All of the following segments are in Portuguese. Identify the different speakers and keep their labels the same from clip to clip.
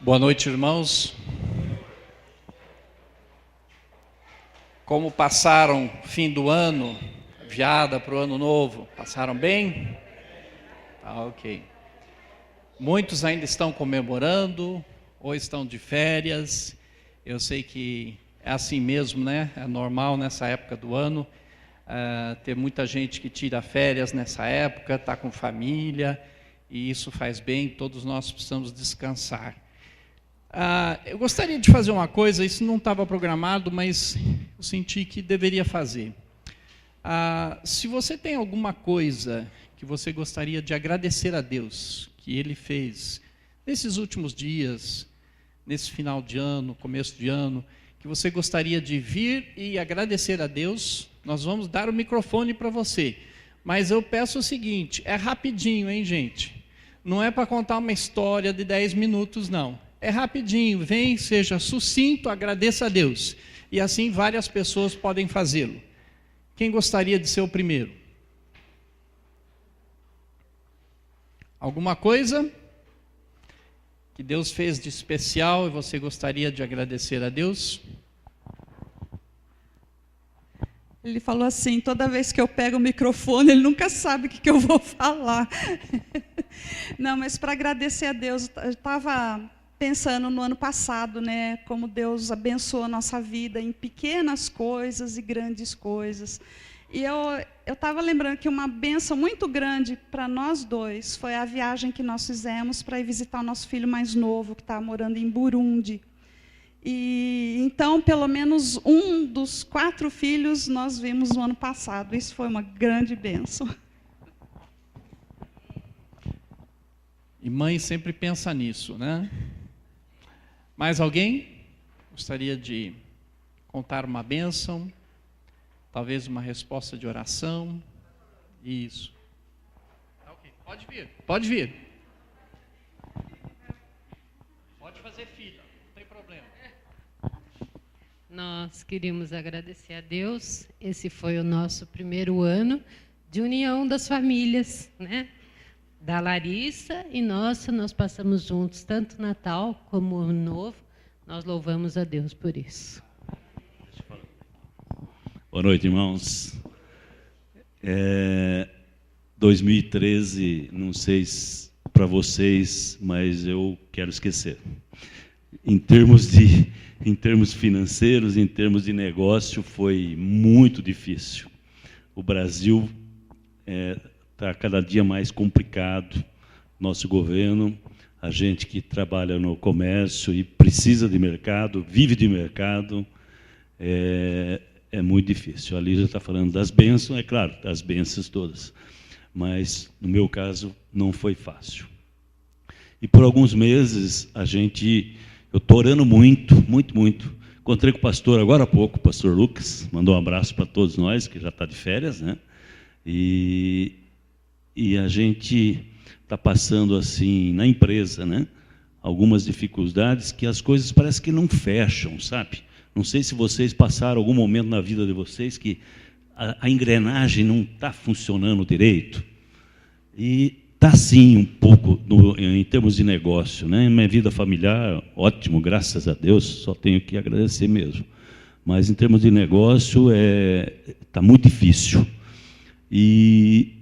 Speaker 1: Boa noite, irmãos. Como passaram o fim do ano, viada para o ano novo? Passaram bem? Ah, ok. Muitos ainda estão comemorando, ou estão de férias. Eu sei que é assim mesmo, né? É normal nessa época do ano, ter muita gente que tira férias nessa época, está com família, e isso faz bem, todos nós precisamos descansar. Eu gostaria de fazer uma coisa, isso não estava programado, mas eu senti que deveria fazer. Se você tem alguma coisa que você gostaria de agradecer a Deus, que Ele fez nesses últimos dias, nesse final de ano, começo de ano, que você gostaria de vir e agradecer a Deus, nós vamos dar o microfone para você. Mas eu peço o seguinte, é rapidinho, hein, gente? Não é para contar uma história de 10 minutos, não. É rapidinho, vem, seja sucinto, agradeça a Deus. E assim várias pessoas podem fazê-lo. Quem gostaria de ser o primeiro? Alguma coisa que Deus fez de especial e você gostaria de agradecer a Deus?
Speaker 2: Ele falou assim, toda vez que eu pego o microfone, ele nunca sabe o que eu vou falar. Não, mas para agradecer a Deus, eu estava pensando no ano passado, né, como Deus abençoou a nossa vida em pequenas coisas e grandes coisas. E eu estava lembrando que uma bênção muito grande para nós dois foi a viagem que nós fizemos para ir visitar o nosso filho mais novo, que está morando em Burundi. E então, pelo menos um dos 4 filhos nós vimos no ano passado. Isso foi uma grande bênção.
Speaker 1: E mãe sempre pensa nisso, né? Mais alguém gostaria de contar uma bênção? Talvez uma resposta de oração? Isso. Ok, pode vir, pode vir. Pode fazer fila, não tem problema.
Speaker 3: Nós queríamos agradecer a Deus. Esse foi o nosso primeiro ano de união das famílias, né? Da Larissa e nossa, nós passamos juntos, tanto Natal como Ano Novo. Nós louvamos a Deus por isso.
Speaker 4: Boa noite, irmãos. 2013, não sei para vocês, mas eu quero esquecer. Em termos financeiros, em termos de negócio, foi muito difícil. O Brasil está cada dia mais complicado. Nosso governo, a gente que trabalha no comércio e precisa de mercado, vive de mercado, é muito difícil. A Lígia está falando das bênçãos, é claro, das bênçãos todas. Mas, no meu caso, não foi fácil. E por alguns meses, eu estou orando muito, muito, muito. Encontrei com o pastor agora há pouco, o pastor Lucas, mandou um abraço para todos nós, que já está de férias, né? E a gente está passando, assim, na empresa, né? Algumas dificuldades que as coisas parecem que não fecham, sabe? Não sei se vocês passaram algum momento na vida de vocês que a engrenagem não está funcionando direito. E está, sim, um pouco em termos de negócio, né? Minha vida familiar, ótimo, graças a Deus, só tenho que agradecer mesmo. Mas, em termos de negócio, está muito difícil. E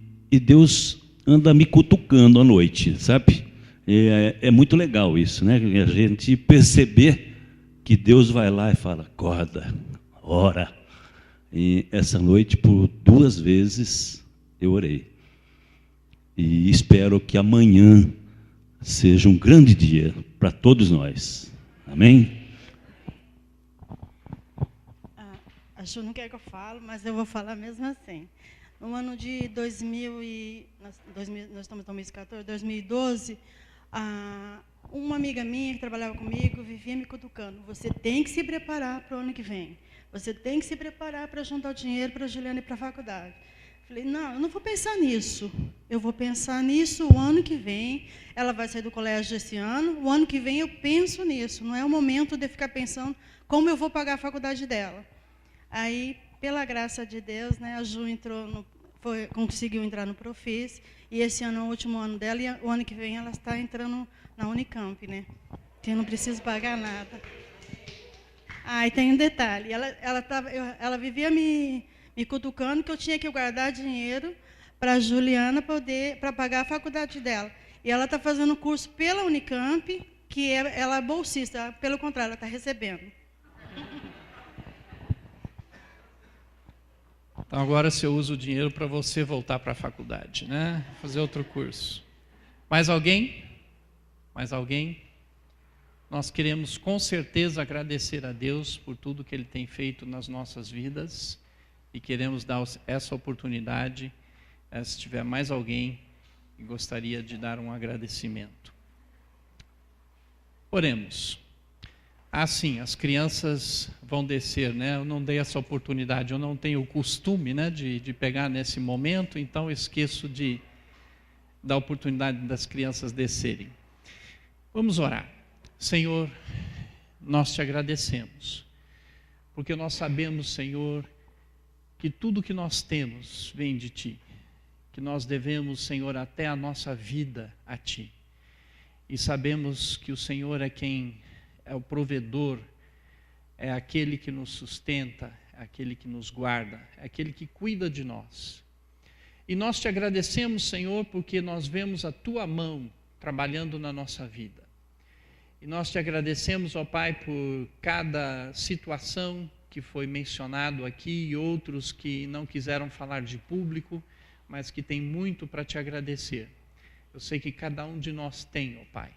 Speaker 4: Deus anda me cutucando à noite, sabe? É muito legal isso, né? A gente perceber que Deus vai lá e fala, acorda, ora. E essa noite, por 2 vezes, eu orei. E espero que amanhã seja um grande dia para todos nós. Amém?
Speaker 5: A Ju não quer que eu fale, mas eu vou falar mesmo assim. No ano de 2000 nós estamos em 2014, 2012, uma amiga minha que trabalhava comigo vivia me cutucando. Você tem que se preparar para o ano que vem. Você tem que se preparar para juntar o dinheiro para a Juliana ir para a faculdade. Falei, não, eu não vou pensar nisso. Eu vou pensar nisso o ano que vem. Ela vai sair do colégio esse ano. O ano que vem eu penso nisso. Não é o momento de ficar pensando como eu vou pagar a faculdade dela. Aí, pela graça de Deus, né, a Ju conseguiu entrar no Profis. E esse ano é o último ano dela. E o ano que vem ela está entrando na Unicamp, né? que eu não preciso pagar nada. E tem um detalhe, ela vivia me cutucando que eu tinha que guardar dinheiro para a Juliana para pagar a faculdade dela. E ela está fazendo curso pela Unicamp, que ela é bolsista, pelo contrário, ela está recebendo.
Speaker 1: Então agora você usa o dinheiro para você voltar para a faculdade, né? Fazer outro curso. Mais alguém? Mais alguém? Nós queremos com certeza agradecer a Deus por tudo que Ele tem feito nas nossas vidas e queremos dar essa oportunidade, se tiver mais alguém que gostaria de dar um agradecimento. Oremos. Sim, as crianças vão descer, né? Eu não dei essa oportunidade, eu não tenho o costume, né, de pegar nesse momento, então esqueço de dar a oportunidade das crianças descerem. Vamos orar. Senhor, nós te agradecemos, porque nós sabemos, Senhor, que tudo que nós temos vem de Ti, que nós devemos, Senhor, até a nossa vida a Ti. E sabemos que o Senhor é quem é o provedor, é aquele que nos sustenta, é aquele que nos guarda, é aquele que cuida de nós. E nós te agradecemos, Senhor, porque nós vemos a Tua mão trabalhando na nossa vida. E nós te agradecemos, ó Pai, por cada situação que foi mencionado aqui e outros que não quiseram falar de público, mas que tem muito para te agradecer. Eu sei que cada um de nós tem, ó Pai.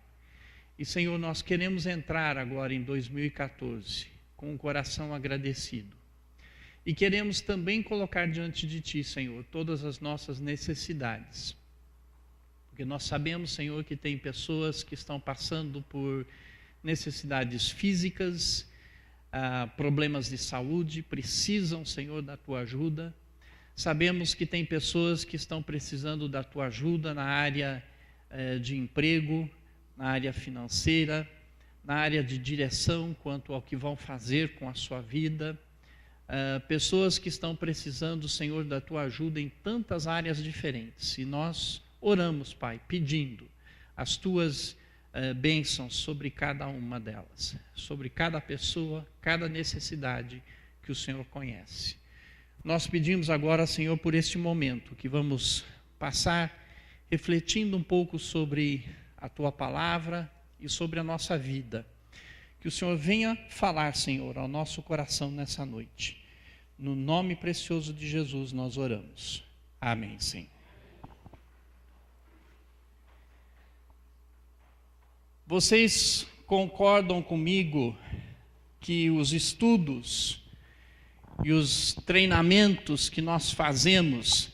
Speaker 1: E, Senhor, nós queremos entrar agora em 2014 com um coração agradecido. E queremos também colocar diante de Ti, Senhor, todas as nossas necessidades. Porque nós sabemos, Senhor, que tem pessoas que estão passando por necessidades físicas, problemas de saúde, precisam, Senhor, da Tua ajuda. Sabemos que tem pessoas que estão precisando da Tua ajuda na área de emprego, na área financeira, na área de direção quanto ao que vão fazer com a sua vida. Pessoas que estão precisando, Senhor, da Tua ajuda em tantas áreas diferentes. E nós oramos, Pai, pedindo as Tuas bênçãos sobre cada uma delas, sobre cada pessoa, cada necessidade que o Senhor conhece. Nós pedimos agora, Senhor, por este momento que vamos passar refletindo um pouco sobre a Tua palavra e sobre a nossa vida. Que o Senhor venha falar, Senhor, ao nosso coração nessa noite. No nome precioso de Jesus nós oramos. Amém, Senhor. Vocês concordam comigo que os estudos e os treinamentos que nós fazemos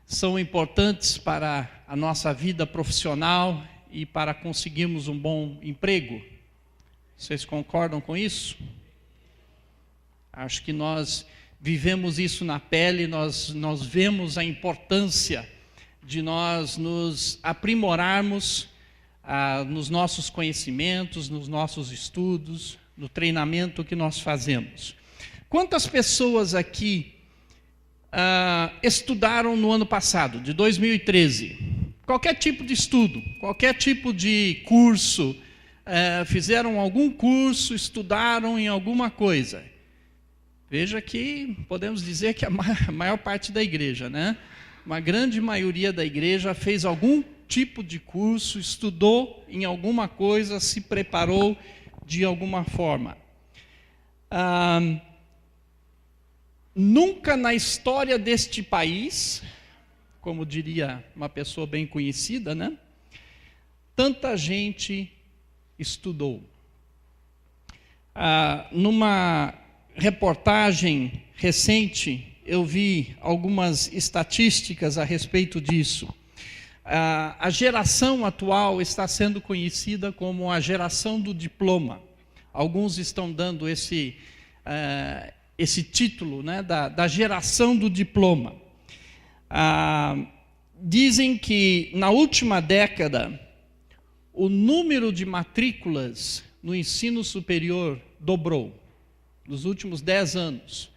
Speaker 1: são importantes para a nossa vida profissional e para conseguirmos um bom emprego? Vocês concordam com isso? Acho que nós vivemos isso na pele, nós vemos a importância de nós nos aprimorarmos nos nossos conhecimentos, nos nossos estudos, no treinamento que nós fazemos. Quantas pessoas aqui estudaram no ano passado, de 2013? Qualquer tipo de estudo, qualquer tipo de curso, fizeram algum curso, estudaram em alguma coisa. Veja que podemos dizer que a maior parte da igreja, né? Uma grande maioria da igreja fez algum tipo de curso, estudou em alguma coisa, se preparou de alguma forma. Nunca na história deste país, como diria uma pessoa bem conhecida, né? Tanta gente estudou. Numa reportagem recente, eu vi algumas estatísticas a respeito disso. A geração atual está sendo conhecida como a geração do diploma. Alguns estão dando esse título, né, da geração do diploma. Dizem que na última década o número de matrículas no ensino superior dobrou. Nos últimos 10 anos,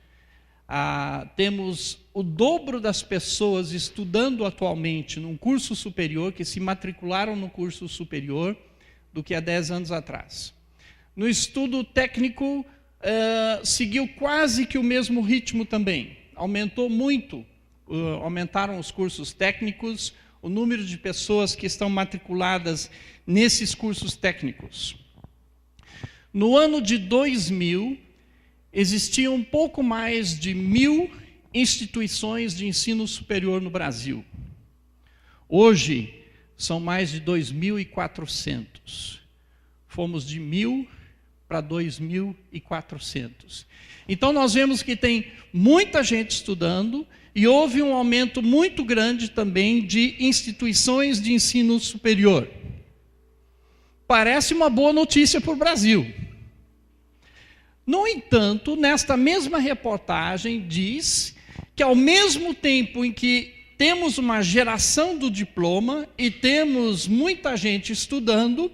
Speaker 1: temos o dobro das pessoas estudando atualmente num curso superior, que se matricularam no curso superior, do que há 10 anos atrás. No estudo técnico, seguiu quase que o mesmo ritmo também. Aumentou muito, aumentaram os cursos técnicos, o número de pessoas que estão matriculadas nesses cursos técnicos. No ano de 2000, existiam um pouco mais de 1.000 instituições de ensino superior no Brasil. Hoje, são mais de 2.400. Fomos de 1.000 para 2.400. Então, nós vemos que tem muita gente estudando e houve um aumento muito grande também de instituições de ensino superior. Parece uma boa notícia para o Brasil. No entanto, nesta mesma reportagem diz que ao mesmo tempo em que temos uma geração do diploma e temos muita gente estudando,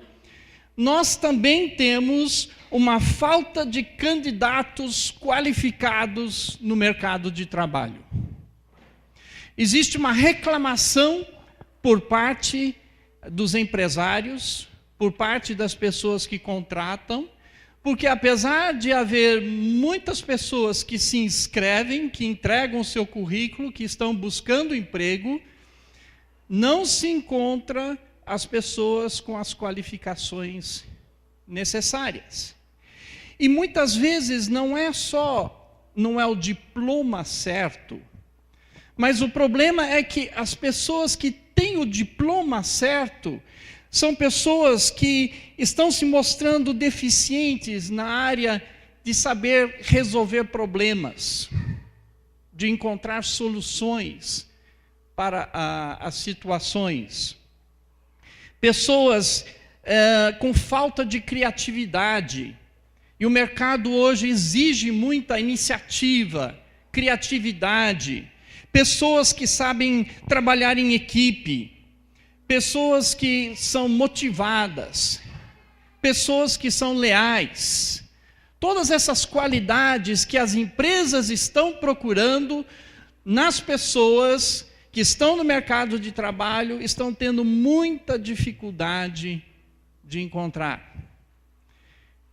Speaker 1: nós também temos uma falta de candidatos qualificados no mercado de trabalho. Existe uma reclamação por parte dos empresários, por parte das pessoas que contratam, porque apesar de haver muitas pessoas que se inscrevem, que entregam o seu currículo, que estão buscando emprego, não se encontra as pessoas com as qualificações necessárias. E muitas vezes não é o diploma certo, mas o problema é que as pessoas que têm o diploma certo são pessoas que estão se mostrando deficientes na área de saber resolver problemas, de encontrar soluções para as situações. Pessoas com falta de criatividade. E o mercado hoje exige muita iniciativa, criatividade. Pessoas que sabem trabalhar em equipe. Pessoas que são motivadas, pessoas que são leais. Todas essas qualidades que as empresas estão procurando nas pessoas que estão no mercado de trabalho, estão tendo muita dificuldade de encontrar.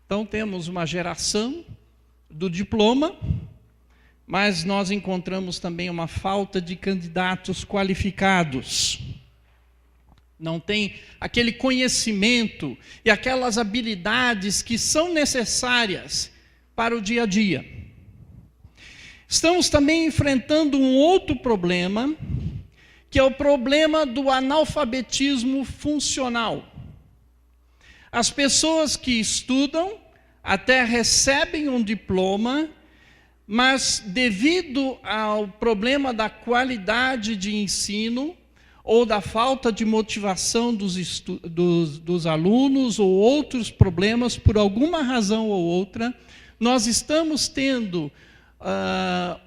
Speaker 1: Então temos uma geração do diploma, mas nós encontramos também uma falta de candidatos qualificados. Não tem aquele conhecimento e aquelas habilidades que são necessárias para o dia a dia. Estamos também enfrentando um outro problema, que é o problema do analfabetismo funcional. As pessoas que estudam até recebem um diploma, mas devido ao problema da qualidade de ensino, ou da falta de motivação dos alunos, ou outros problemas, por alguma razão ou outra, nós estamos tendo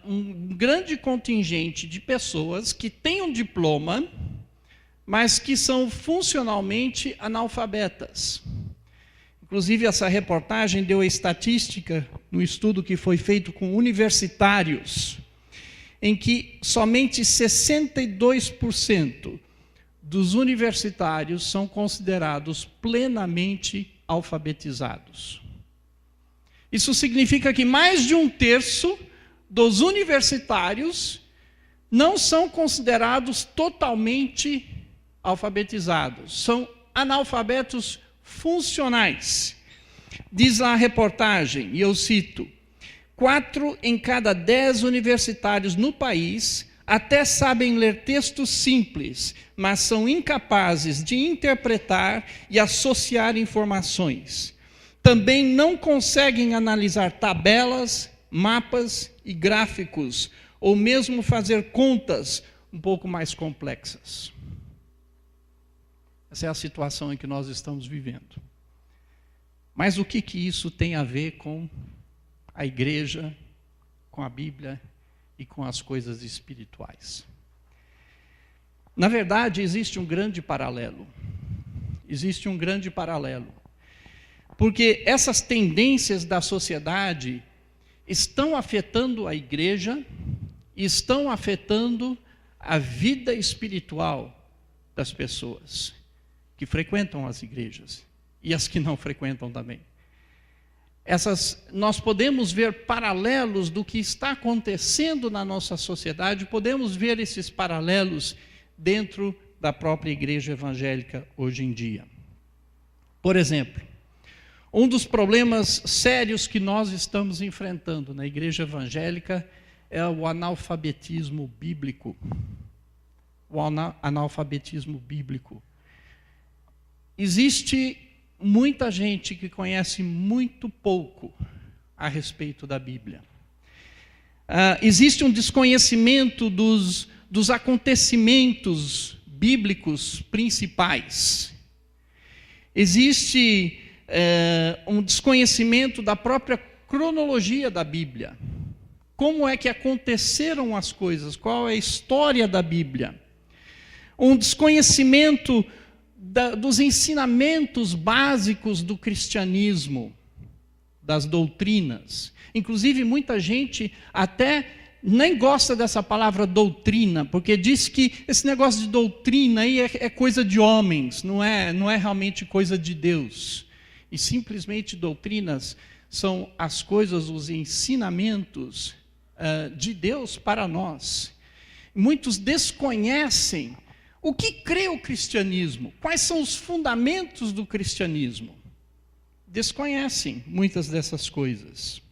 Speaker 1: um grande contingente de pessoas que têm um diploma, mas que são funcionalmente analfabetas. Inclusive, essa reportagem deu a estatística no estudo que foi feito com universitários, em que somente 62% dos universitários são considerados plenamente alfabetizados. Isso significa que mais de 1/3 dos universitários não são considerados totalmente alfabetizados, são analfabetos funcionais. Diz lá a reportagem, e eu cito: 4 em cada 10 universitários no país até sabem ler textos simples, mas são incapazes de interpretar e associar informações. Também não conseguem analisar tabelas, mapas e gráficos, ou mesmo fazer contas um pouco mais complexas. Essa é a situação em que nós estamos vivendo. Mas o que isso tem a ver com a igreja, com a Bíblia e com as coisas espirituais? Na verdade, existe um grande paralelo. Existe um grande paralelo. Porque essas tendências da sociedade estão afetando a igreja, estão afetando a vida espiritual das pessoas que frequentam as igrejas e as que não frequentam também. nós podemos ver paralelos do que está acontecendo na nossa sociedade, podemos ver esses paralelos dentro da própria igreja evangélica hoje em dia. Por exemplo, um dos problemas sérios que nós estamos enfrentando na igreja evangélica é o analfabetismo bíblico. O analfabetismo bíblico. Existe muita gente que conhece muito pouco a respeito da Bíblia. Existe um desconhecimento dos acontecimentos bíblicos principais. Existe um desconhecimento da própria cronologia da Bíblia. Como é que aconteceram as coisas? Qual é a história da Bíblia? Um desconhecimento dos ensinamentos básicos do cristianismo, das doutrinas. Inclusive, muita gente até nem gosta dessa palavra doutrina, porque diz que esse negócio de doutrina aí é coisa de homens, não é realmente coisa de Deus. E simplesmente doutrinas são as coisas, os ensinamentos de Deus para nós. Muitos desconhecem o que crê o cristianismo, quais são os fundamentos do cristianismo. Desconhecem muitas dessas coisas.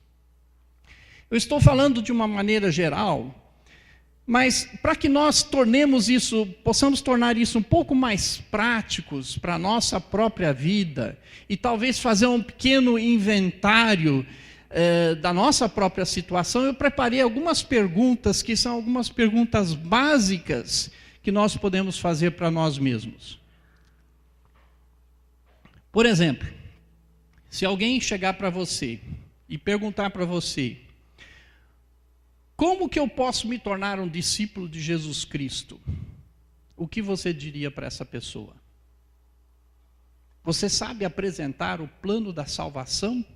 Speaker 1: Eu estou falando de uma maneira geral, mas para que nós possamos tornar isso um pouco mais práticos para a nossa própria vida, e talvez fazer um pequeno inventário da nossa própria situação, eu preparei algumas perguntas, que são algumas perguntas básicas, que nós podemos fazer para nós mesmos. Por exemplo, se alguém chegar para você e perguntar para você: como que eu posso me tornar um discípulo de Jesus Cristo? O que você diria para essa pessoa? Você sabe apresentar o plano da salvação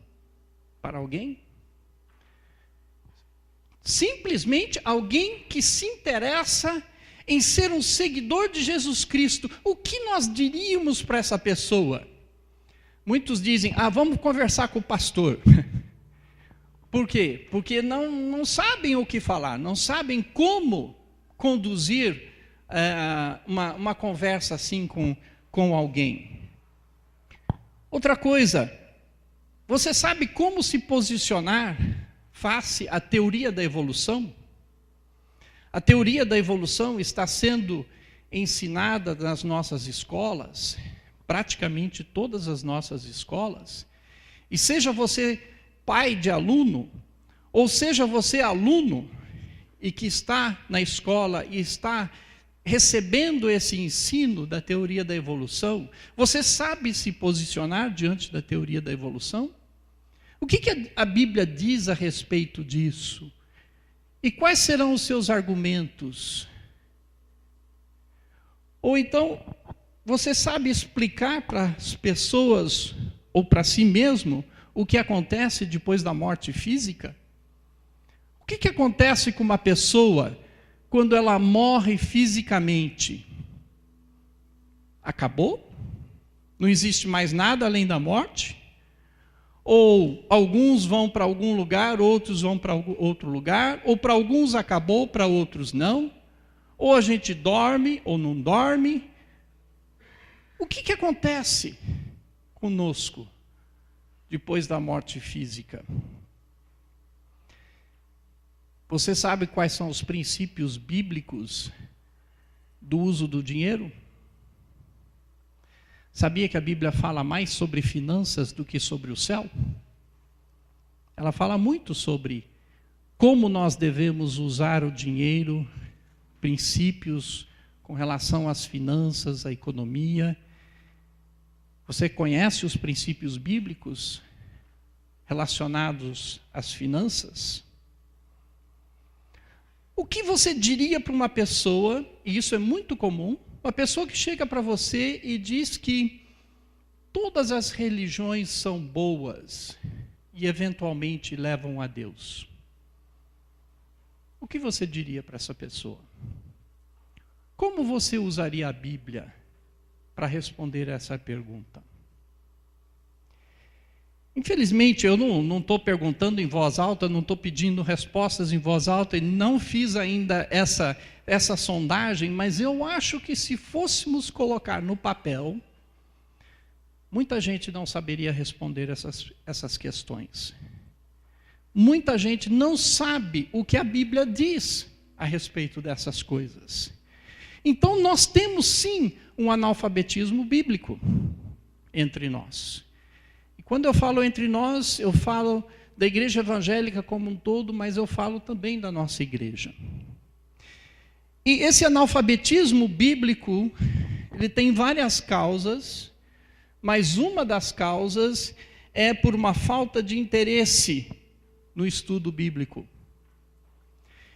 Speaker 1: para alguém? Simplesmente alguém que se interessa em ser um seguidor de Jesus Cristo. O que nós diríamos para essa pessoa? Muitos dizem: vamos conversar com o pastor. Por quê? Porque não sabem o que falar, não sabem como conduzir uma conversa assim com alguém. Outra coisa, você sabe como se posicionar face à teoria da evolução? A teoria da evolução está sendo ensinada nas nossas escolas, praticamente todas as nossas escolas, e seja você pai de aluno, ou seja você aluno e que está na escola e está recebendo esse ensino da teoria da evolução, você sabe se posicionar diante da teoria da evolução? O que a Bíblia diz a respeito disso? E quais serão os seus argumentos? Ou então, você sabe explicar para as pessoas, ou para si mesmo, o que acontece depois da morte física? O que acontece com uma pessoa quando ela morre fisicamente? Acabou? Não existe mais nada além da morte? Ou alguns vão para algum lugar, outros vão para outro lugar, ou para alguns acabou, para outros não? Ou a gente dorme ou não dorme? O que acontece conosco depois da morte física? Você sabe quais são os princípios bíblicos do uso do dinheiro? Sabia que a Bíblia fala mais sobre finanças do que sobre o céu? Ela fala muito sobre como nós devemos usar o dinheiro, princípios com relação às finanças, à economia. Você conhece os princípios bíblicos relacionados às finanças? O que você diria para uma pessoa, e isso é muito comum, uma pessoa que chega para você e diz que todas as religiões são boas e eventualmente levam a Deus? O que você diria para essa pessoa? Como você usaria a Bíblia para responder essa pergunta? Infelizmente, eu não estou perguntando em voz alta, não estou pedindo respostas em voz alta, e não fiz ainda essa sondagem, mas eu acho que se fôssemos colocar no papel, muita gente não saberia responder essas questões. Muita gente não sabe o que a Bíblia diz a respeito dessas coisas. Então, nós temos sim um analfabetismo bíblico entre nós. E quando eu falo entre nós, eu falo da igreja evangélica como um todo, mas eu falo também da nossa igreja. E esse analfabetismo bíblico, ele tem várias causas, mas uma das causas é por uma falta de interesse no estudo bíblico.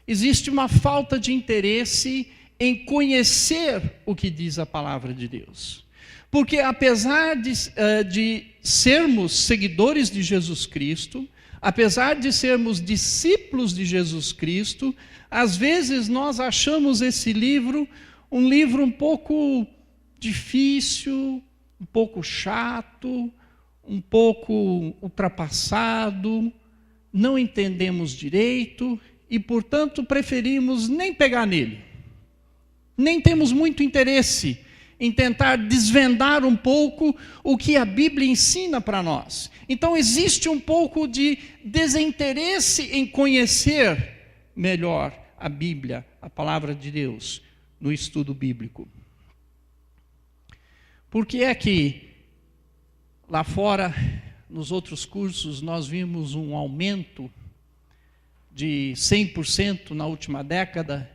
Speaker 1: Existe uma falta de interesse em conhecer o que diz a palavra de Deus. Porque apesar de sermos seguidores de Jesus Cristo, apesar de sermos discípulos de Jesus Cristo, às vezes nós achamos esse livro um livro um pouco difícil, um pouco chato, um pouco ultrapassado, não entendemos direito e, portanto, preferimos nem pegar nele. Nem temos muito interesse em tentar desvendar um pouco o que a Bíblia ensina para nós. Então, existe um pouco de desinteresse em conhecer melhor a Bíblia, a palavra de Deus, no estudo bíblico. Por que é que lá fora, nos outros cursos, nós vimos um aumento de 100% na última década,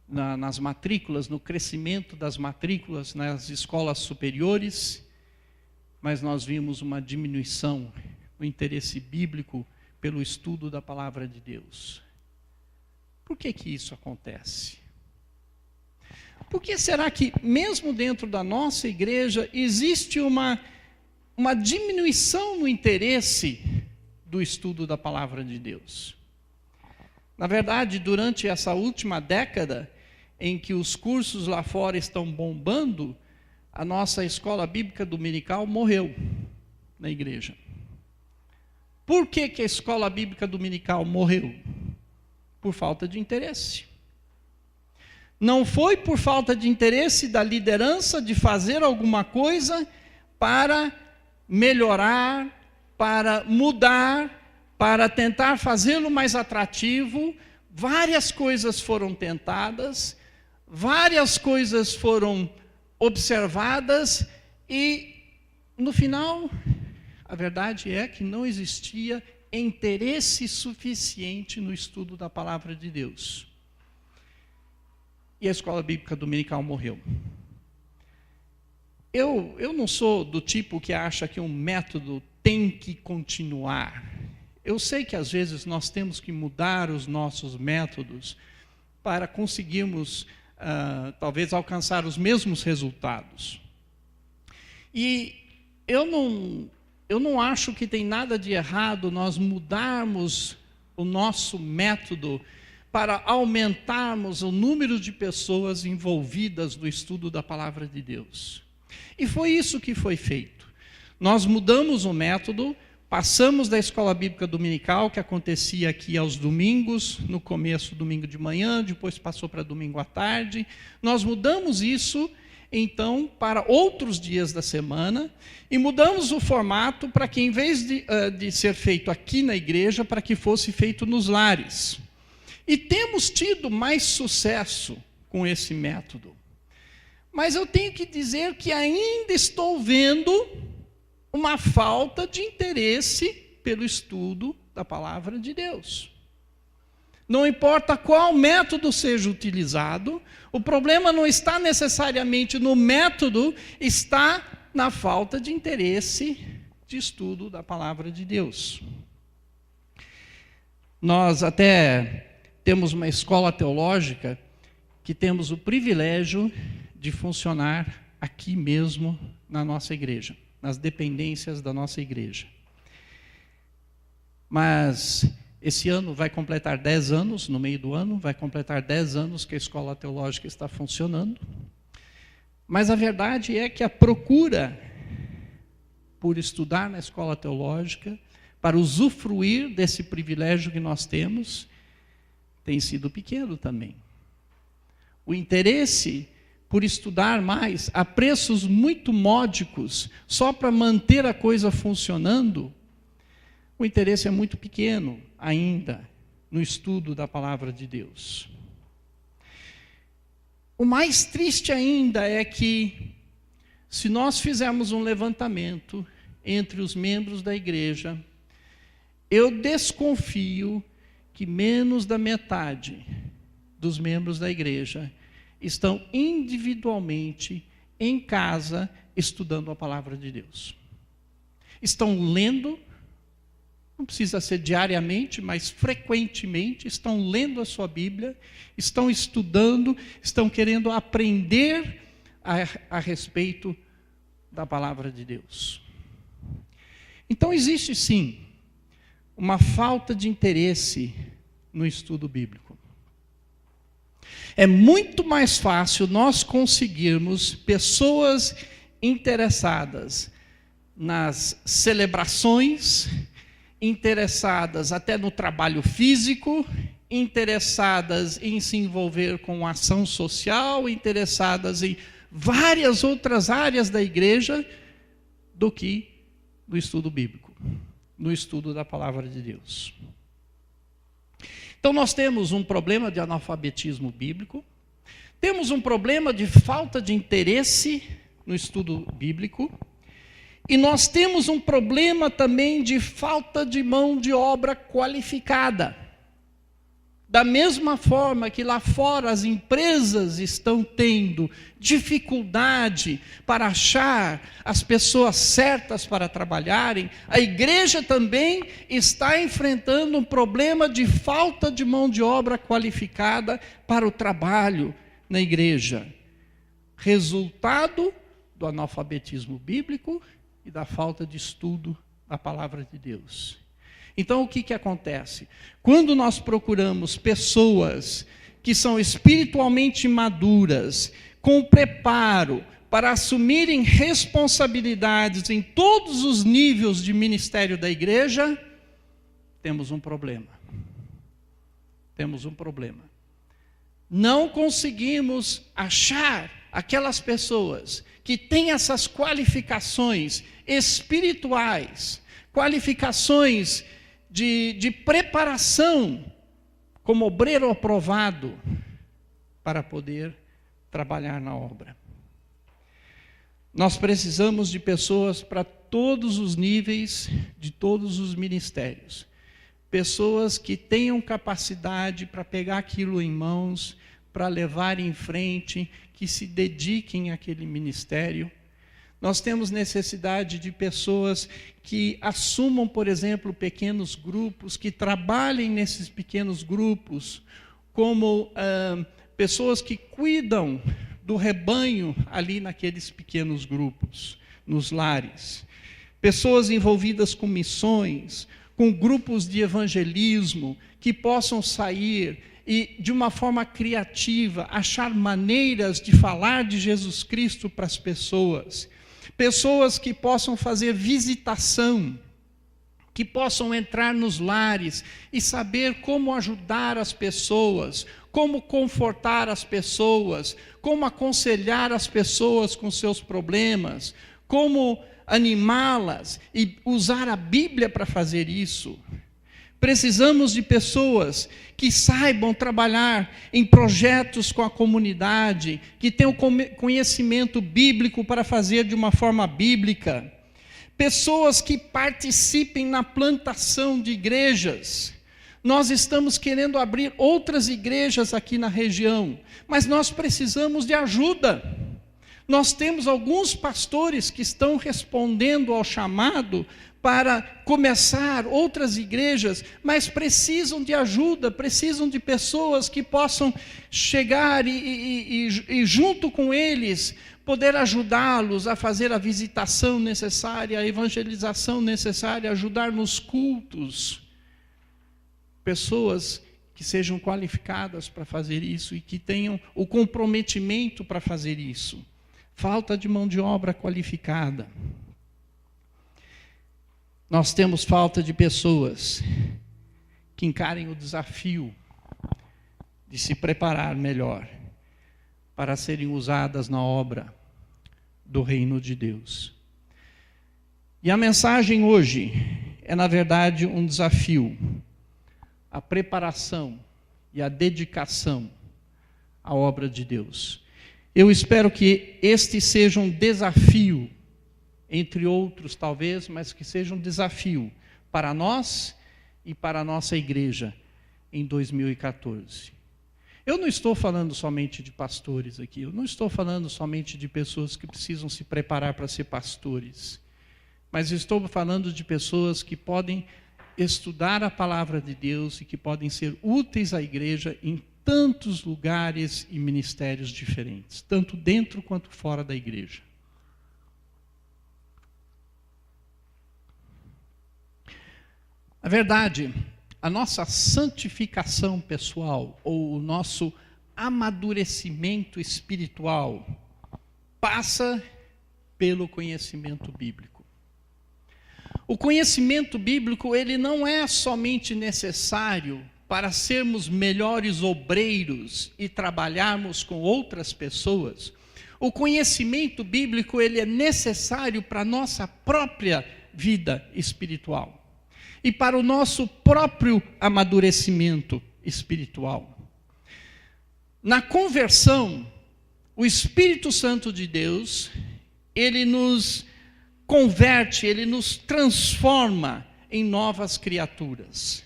Speaker 1: nas matrículas, no crescimento das matrículas nas escolas superiores, mas nós vimos uma diminuição no interesse bíblico pelo estudo da palavra de Deus. Por que isso acontece? Por que será que, mesmo dentro da nossa igreja, existe uma diminuição no interesse do estudo da palavra de Deus? Na verdade, durante essa última década, em que os cursos lá fora estão bombando, a nossa escola bíblica dominical morreu na igreja. Por que a escola bíblica dominical morreu? Por falta de interesse. Não foi por falta de interesse da liderança de fazer alguma coisa para melhorar, para mudar, para tentar fazê-lo mais atrativo. Várias coisas foram tentadas, várias coisas foram observadas e, no final, a verdade é que não existia interesse suficiente no estudo da palavra de Deus. E a escola bíblica dominical morreu. Eu não sou do tipo que acha que um método tem que continuar. Eu sei que às vezes nós temos que mudar os nossos métodos para conseguirmos, talvez, alcançar os mesmos resultados. E eu não acho que tem nada de errado nós mudarmos o nosso método para aumentarmos o número de pessoas envolvidas no estudo da palavra de Deus. E foi isso que foi feito. Nós mudamos o método, passamos da escola bíblica dominical, que acontecia aqui aos domingos, no começo domingo de manhã, depois passou para domingo à tarde. Nós mudamos isso, então, para outros dias da semana, e mudamos o formato para que, em vez de ser feito aqui na igreja, para que fosse feito nos lares. E temos tido mais sucesso com esse método. Mas eu tenho que dizer que ainda estou vendo uma falta de interesse pelo estudo da palavra de Deus. Não importa qual método seja utilizado, o problema não está necessariamente no método, está na falta de interesse de estudo da palavra de Deus. Nós até temos uma escola teológica que temos o privilégio de funcionar aqui mesmo na nossa igreja, nas dependências da nossa igreja. Mas esse ano vai completar 10 anos, no meio do ano, vai completar 10 anos que a escola teológica está funcionando. Mas a verdade é que a procura por estudar na escola teológica, para usufruir desse privilégio que nós temos, tem sido pequeno também. O interesse por estudar mais, a preços muito módicos, só para manter a coisa funcionando, o interesse é muito pequeno ainda no estudo da palavra de Deus. O mais triste ainda é que, se nós fizermos um levantamento entre os membros da igreja, eu desconfio que menos da metade dos membros da igreja estão individualmente em casa estudando a palavra de Deus. Estão lendo, não precisa ser diariamente, mas frequentemente, estão lendo a sua Bíblia, estão estudando, estão querendo aprender a respeito da palavra de Deus. Então existe sim uma falta de interesse no estudo bíblico. É muito mais fácil nós conseguirmos pessoas interessadas nas celebrações, interessadas até no trabalho físico, interessadas em se envolver com ação social, interessadas em várias outras áreas da igreja, do que no estudo bíblico, no estudo da palavra de Deus. Então nós temos um problema de analfabetismo bíblico, temos um problema de falta de interesse no estudo bíblico, e nós temos um problema também de falta de mão de obra qualificada. Da mesma forma que lá fora as empresas estão tendo dificuldade para achar as pessoas certas para trabalharem, a igreja também está enfrentando um problema de falta de mão de obra qualificada para o trabalho na igreja. Resultado do analfabetismo bíblico e da falta de estudo da palavra de Deus. Então, o que acontece? Quando nós procuramos pessoas que são espiritualmente maduras, com preparo para assumirem responsabilidades em todos os níveis de ministério da igreja, temos um problema. Temos um problema. Não conseguimos achar aquelas pessoas que têm essas qualificações espirituais, qualificações de preparação como obreiro aprovado para poder trabalhar na obra. Nós precisamos de pessoas para todos os níveis, de todos os ministérios. Pessoas que tenham capacidade para pegar aquilo em mãos, para levar em frente, que se dediquem àquele ministério. Nós temos necessidade de pessoas que assumam, por exemplo, pequenos grupos, que trabalhem nesses pequenos grupos, como pessoas que cuidam do rebanho ali naqueles pequenos grupos, nos lares. Pessoas envolvidas com missões, com grupos de evangelismo, que possam sair e, de uma forma criativa, achar maneiras de falar de Jesus Cristo para as pessoas. Pessoas que possam fazer visitação, que possam entrar nos lares e saber como ajudar as pessoas, como confortar as pessoas, como aconselhar as pessoas com seus problemas, como animá-las e usar a Bíblia para fazer isso. Precisamos de pessoas que saibam trabalhar em projetos com a comunidade, que tenham conhecimento bíblico para fazer de uma forma bíblica. Pessoas que participem na plantação de igrejas. Nós estamos querendo abrir outras igrejas aqui na região, mas nós precisamos de ajuda. Nós temos alguns pastores que estão respondendo ao chamado para começar outras igrejas, mas precisam de ajuda, precisam de pessoas que possam chegar e junto com eles, poder ajudá-los a fazer a visitação necessária, a evangelização necessária, ajudar nos cultos. Pessoas que sejam qualificadas para fazer isso e que tenham o comprometimento para fazer isso. Falta de mão de obra qualificada. Nós temos falta de pessoas que encarem o desafio de se preparar melhor para serem usadas na obra do reino de Deus. E a mensagem hoje é, na verdade, um desafio, a preparação e a dedicação à obra de Deus. Eu espero que este seja um desafio, entre outros talvez, mas que seja um desafio para nós e para a nossa igreja em 2014. Eu não estou falando somente de pastores aqui, eu não estou falando somente de pessoas que precisam se preparar para ser pastores, mas estou falando de pessoas que podem estudar a palavra de Deus e que podem ser úteis à igreja em tantos lugares e ministérios diferentes, tanto dentro quanto fora da igreja. Na verdade, a nossa santificação pessoal, ou o nosso amadurecimento espiritual, passa pelo conhecimento bíblico. O conhecimento bíblico, ele não é somente necessário para sermos melhores obreiros e trabalharmos com outras pessoas. O conhecimento bíblico, ele é necessário para a nossa própria vida espiritual e para o nosso próprio amadurecimento espiritual. Na conversão, o Espírito Santo de Deus, ele nos converte, ele nos transforma em novas criaturas.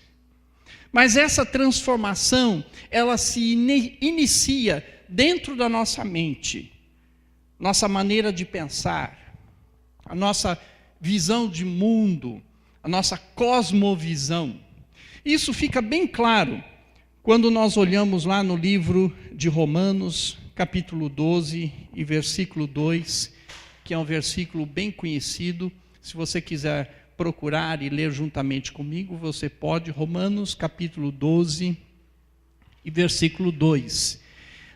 Speaker 1: Mas essa transformação, ela se inicia dentro da nossa mente, nossa maneira de pensar, a nossa visão de mundo, a nossa cosmovisão. Isso fica bem claro quando nós olhamos lá no livro de Romanos, capítulo 12 e versículo 2, que é um versículo bem conhecido. Se você quiser procurar e ler juntamente comigo, você pode. Romanos, capítulo 12 e versículo 2.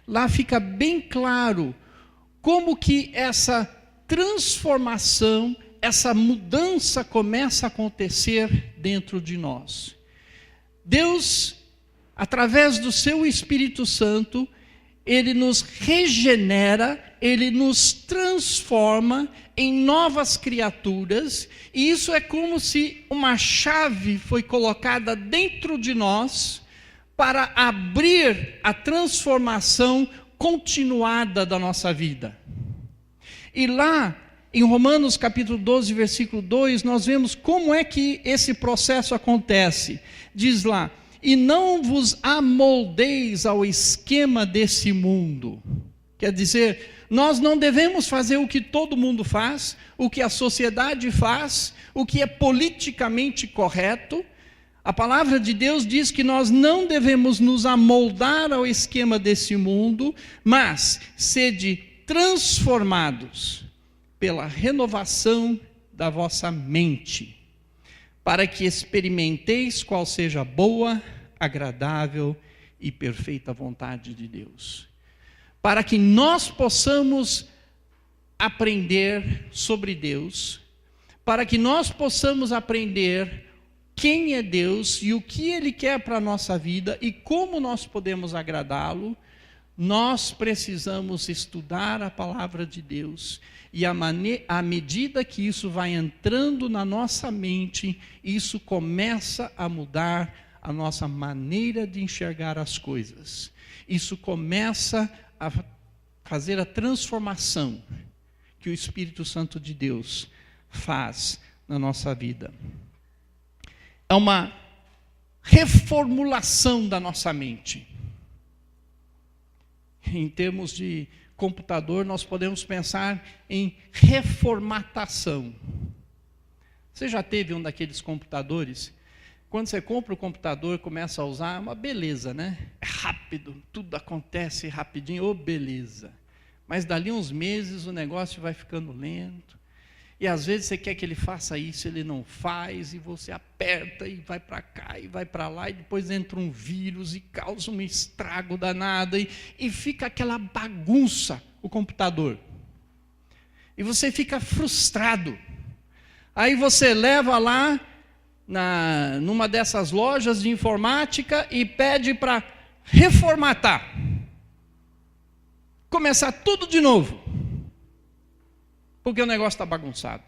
Speaker 1: Lá fica bem claro como que essa transformação, essa mudança começa a acontecer dentro de nós. Deus, através do seu Espírito Santo, ele nos regenera, ele nos transforma em novas criaturas, e isso é como se uma chave foi colocada dentro de nós para abrir a transformação continuada da nossa vida. E lá, em Romanos capítulo 12, versículo 2, nós vemos como é que esse processo acontece. Diz lá: e não vos amoldeis ao esquema desse mundo. Quer dizer, nós não devemos fazer o que todo mundo faz, o que a sociedade faz, o que é politicamente correto. A palavra de Deus diz que nós não devemos nos amoldar ao esquema desse mundo, mas sede transformados pela renovação da vossa mente, para que experimenteis qual seja a boa, agradável e perfeita vontade de Deus. Para que nós possamos aprender sobre Deus, para que nós possamos aprender quem é Deus e o que Ele quer para a nossa vida e como nós podemos agradá-lo, nós precisamos estudar a palavra de Deus. E à medida que isso vai entrando na nossa mente, isso começa a mudar a nossa maneira de enxergar as coisas. Isso começa a fazer a transformação que o Espírito Santo de Deus faz na nossa vida. É uma reformulação da nossa mente. Em termos de computador, nós podemos pensar em reformatação. Você já teve um daqueles computadores? Quando você compra o computador e começa a usar, é uma beleza, né? É rápido, tudo acontece rapidinho, ô beleza. Mas dali uns meses o negócio vai ficando lento. E às vezes você quer que ele faça isso, ele não faz, e você aperta e vai para cá e vai para lá, e depois entra um vírus e causa um estrago danado, e fica aquela bagunça o computador. E você fica frustrado. Aí você leva lá numa dessas lojas de informática e pede para reformatar. Começar tudo de novo. Porque o negócio está bagunçado.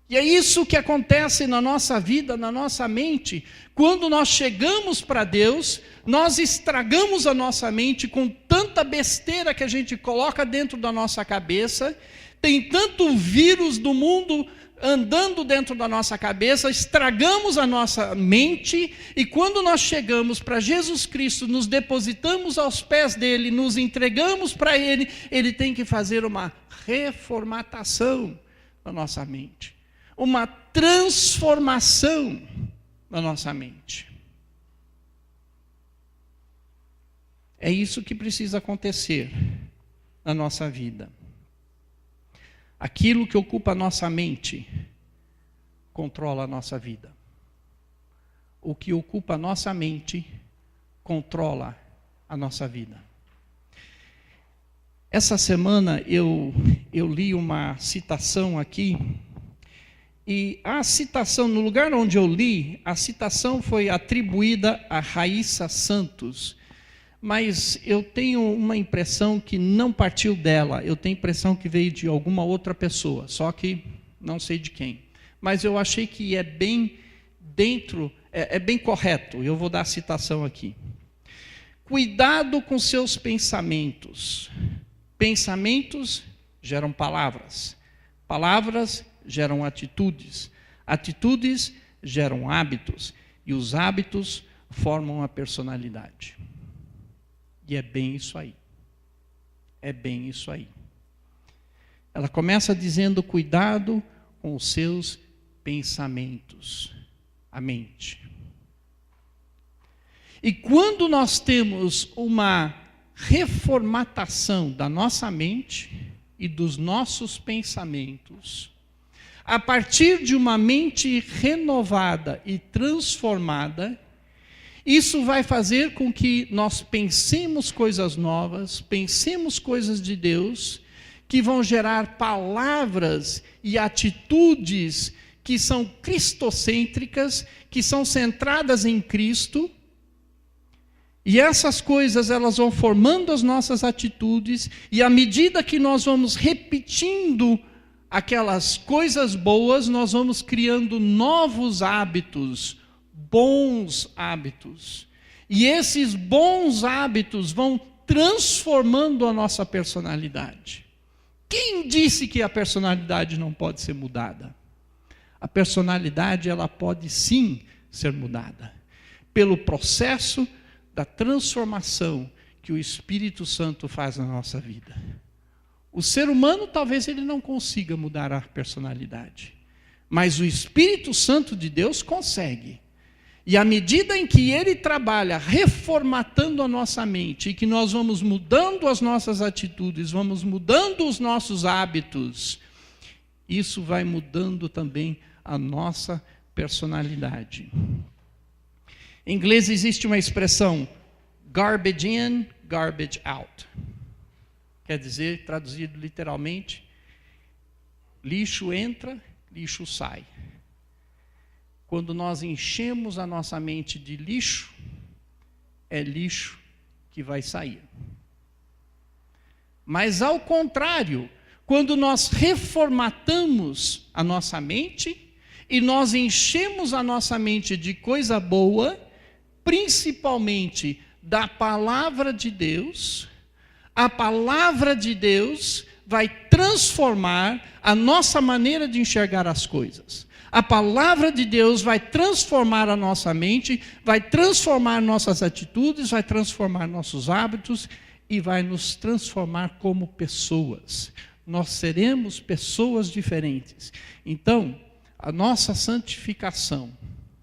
Speaker 1: E é isso que acontece na nossa vida, na nossa mente. Quando nós chegamos para Deus, nós estragamos a nossa mente com tanta besteira que a gente coloca dentro da nossa cabeça. Tem tanto vírus do mundo andando dentro da nossa cabeça, estragamos a nossa mente. E quando nós chegamos para Jesus Cristo, nos depositamos aos pés dele, nos entregamos para ele, ele tem que fazer uma reformatação na nossa mente. Uma transformação na nossa mente. É isso que precisa acontecer na nossa vida. Aquilo que ocupa a nossa mente controla a nossa vida. O que ocupa a nossa mente controla a nossa vida. Essa semana eu li uma citação aqui. E a citação, no lugar onde eu li, a citação foi atribuída a Raíssa Santos. Mas eu tenho uma impressão que não partiu dela. Eu tenho a impressão que veio de alguma outra pessoa, só que não sei de quem. Mas eu achei que é bem dentro, é bem correto. Eu vou dar a citação aqui. Cuidado com seus pensamentos. Pensamentos geram palavras. Palavras geram atitudes. Atitudes geram hábitos. E os hábitos formam a personalidade. E é bem isso aí. É bem isso aí. Ela começa dizendo: cuidado com os seus pensamentos. A mente. E quando nós temos uma reformatação da nossa mente e dos nossos pensamentos, a partir de uma mente renovada e transformada, isso vai fazer com que nós pensemos coisas novas, pensemos coisas de Deus, que vão gerar palavras e atitudes que são cristocêntricas, que são centradas em Cristo. E essas coisas, elas vão formando as nossas atitudes, e à medida que nós vamos repetindo aquelas coisas boas, nós vamos criando novos hábitos, bons hábitos. E esses bons hábitos vão transformando a nossa personalidade. Quem disse que a personalidade não pode ser mudada? A personalidade, ela pode sim ser mudada, pelo processo da transformação que o Espírito Santo faz na nossa vida. O ser humano, talvez ele não consiga mudar a personalidade, mas o Espírito Santo de Deus consegue. E à medida em que ele trabalha reformatando a nossa mente, e que nós vamos mudando as nossas atitudes, vamos mudando os nossos hábitos, isso vai mudando também a nossa personalidade. Em inglês existe uma expressão, garbage in, garbage out. Quer dizer, traduzido literalmente, lixo entra, lixo sai. Quando nós enchemos a nossa mente de lixo, é lixo que vai sair. Mas ao contrário, quando nós reformatamos a nossa mente, e nós enchemos a nossa mente de coisa boa, principalmente da palavra de Deus, a palavra de Deus vai transformar a nossa maneira de enxergar as coisas. A palavra de Deus vai transformar a nossa mente, vai transformar nossas atitudes, vai transformar nossos hábitos e vai nos transformar como pessoas. Nós seremos pessoas diferentes. Então, a nossa santificação,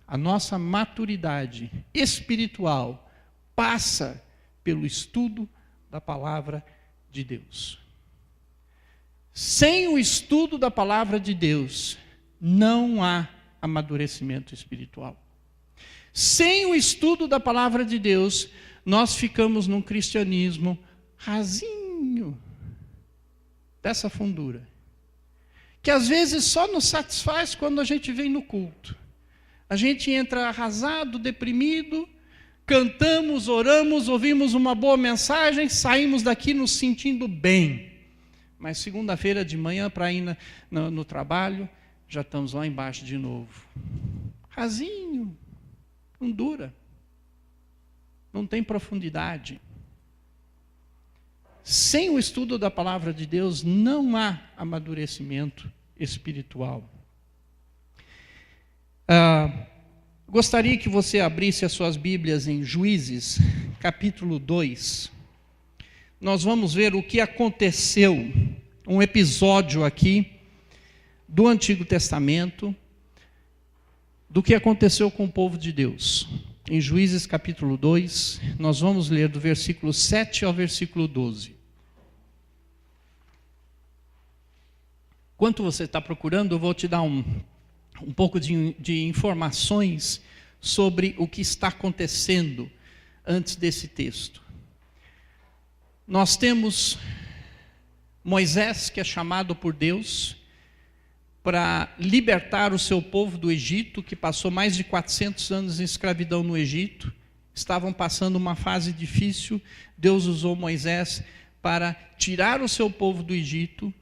Speaker 1: a nossa maturidade espiritual passa pelo estudo da palavra de Deus. Sem o estudo da palavra de Deus, não há amadurecimento espiritual. Sem o estudo da palavra de Deus, nós ficamos num cristianismo rasinho, dessa fundura, que às vezes só nos satisfaz quando a gente vem no culto. A gente entra arrasado, deprimido, cantamos, oramos, ouvimos uma boa mensagem, saímos daqui nos sentindo bem. Mas segunda-feira de manhã, para ir no trabalho, já estamos lá embaixo de novo. Rasinho, não dura, não tem profundidade. Sem o estudo da palavra de Deus, não há amadurecimento espiritual. Gostaria que você abrisse as suas Bíblias em Juízes, capítulo 2. Nós vamos ver o que aconteceu, um episódio aqui do Antigo Testamento, do que aconteceu com o povo de Deus. Em Juízes capítulo 2, nós vamos ler do versículo 7 ao versículo 12. Enquanto você está procurando, eu vou te dar um pouco de informações sobre o que está acontecendo antes desse texto. Nós temos Moisés, que é chamado por Deus para libertar o seu povo do Egito, que passou mais de 400 anos em escravidão no Egito. Estavam passando uma fase difícil. Deus usou Moisés para tirar o seu povo do Egito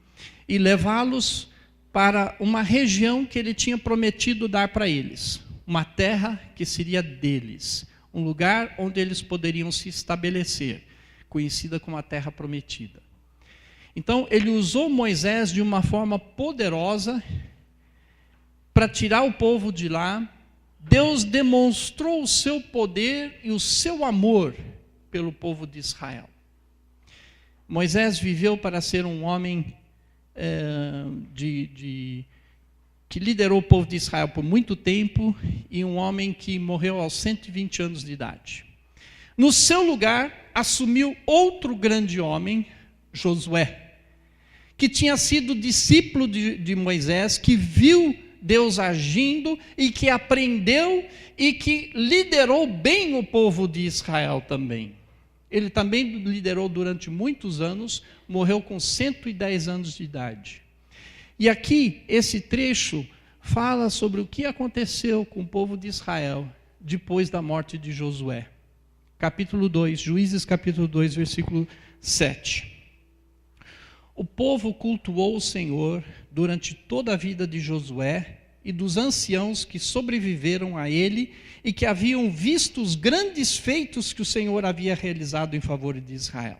Speaker 1: e levá-los para uma região que ele tinha prometido dar para eles, uma terra que seria deles, um lugar onde eles poderiam se estabelecer, conhecida como a terra prometida. Então, ele usou Moisés de uma forma poderosa para tirar o povo de lá. Deus demonstrou o seu poder e o seu amor pelo povo de Israel. Moisés viveu para ser um homem que liderou o povo de Israel por muito tempo e um homem que morreu aos 120 anos de idade. No seu lugar, assumiu outro grande homem, Josué, que tinha sido discípulo de Moisés, que viu Deus agindo e que aprendeu e que liderou bem o povo de Israel também. Ele também liderou durante muitos anos, morreu com 110 anos de idade. E aqui, esse trecho fala sobre o que aconteceu com o povo de Israel depois da morte de Josué. Capítulo 2, Juízes capítulo 2, versículo 7. O povo cultuou o Senhor durante toda a vida de Josué e dos anciãos que sobreviveram a ele e que haviam visto os grandes feitos que o Senhor havia realizado em favor de Israel.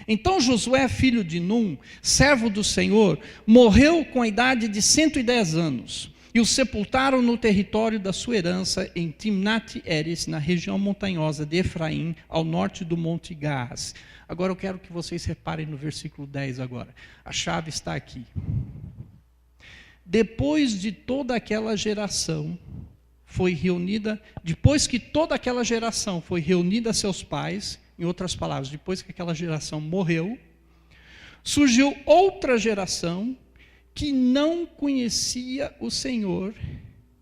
Speaker 1: Então Josué, filho de Num, servo do Senhor, morreu com a idade de 110 anos e o sepultaram no território da sua herança em Timnat-Heres, na região montanhosa de Efraim, ao norte do Monte Gaás. Agora eu quero que vocês reparem no versículo 10 agora. A chave está aqui. Depois que toda aquela geração foi reunida a seus pais, em outras palavras, depois que aquela geração morreu, surgiu outra geração que não conhecia o Senhor,